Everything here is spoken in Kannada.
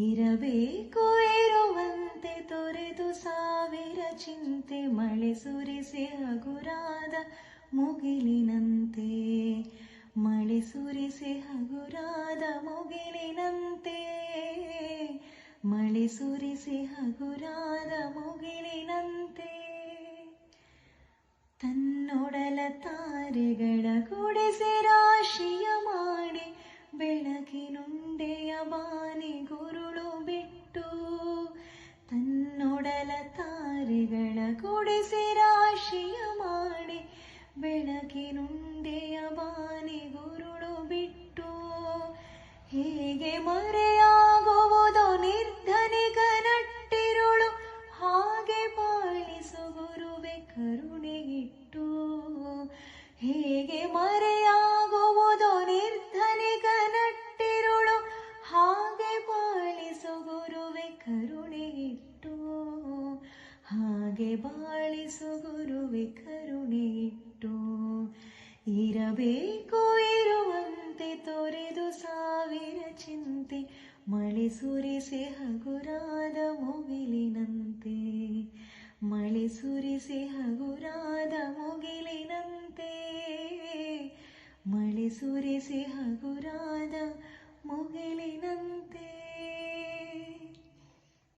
ಇರಬೇಕು ಇರುವಂತೆ ತೊರೆದು ಸಾವಿರ ಚಿಂತೆ, ಮಳೆ ಸುರಿಸಿ ಹಗುರಾದ ಮುಗಿಲಿನಂತೆ, ಮಳೆ ಸುರಿಸಿ ಹಗುರಾದ ಮುಗಿಲಿನಂತೆ, ಮಳೆ ಸುರಿಸಿ ಹಗುರಾದ ಮುಗಿಲಿನಂತೆ. ತನ್ನೊಡಲ ತಾರೆಗಳ ಗುಡಿಸಿ ರಾಶಿಯ ಮಾಡಿ, ಬೆಳಕಿನುಂಡೆಯ ಬಾನಿ ಗುರುಳು ಬಿಟ್ಟು, ತನ್ನೊಡಲ ತಾರೆಗಳ ಗುಡಿಸಿ ರಾಶಿಯ ಮಾಡಿ, ಬೆಳಕಿನುಂಡೆಯ ಬಾನಿ ಗುರುಳು ಬಿಟ್ಟು. ಹೇಗೆ ಮರೆಯಾಗುವುದೋ ನಿರ್ಧನಿಕ ನಟ್ಟಿರುಳು, ಹಾಗೆ ಪಾಲಿಸು ಗುರುವೆ ಕರುಣೆಗಿಟ್ಟು. ಹೇಗೆ ಮರೆಯಾಗುವುದೋ ನಿರ್ಧನಿಕ ನಟ್ಟಿರುಳು, ಹಾಗೆ ಪಾಲಿಸು ಗುರುವೆ ಕರುಣೆಗಿಟ್ಟು, ಹಾಗೆ ಬಾಳಿಸು ಗುರುವೆ ಕರುಣೆಗಿಟ್ಟು. ಇರಬೇಕು ಇರುವಂತೆ ತೊರೆದು ಸಾವಿರ ಚಿಂತೆ, ಮಳೆ ಸುರಿಸಿ ಹಗುರಾದ ಮುಗಿಲಿನಂತೆ, ಮಳೆ ಸುರಿಸಿ ಹಗುರಾದ ಮುಗಿಲಿನಂತೆ, ಮಳೆ ಸುರಿಸಿ ಹಗುರಾದ ಮುಗಿಲಿನಂತೆ.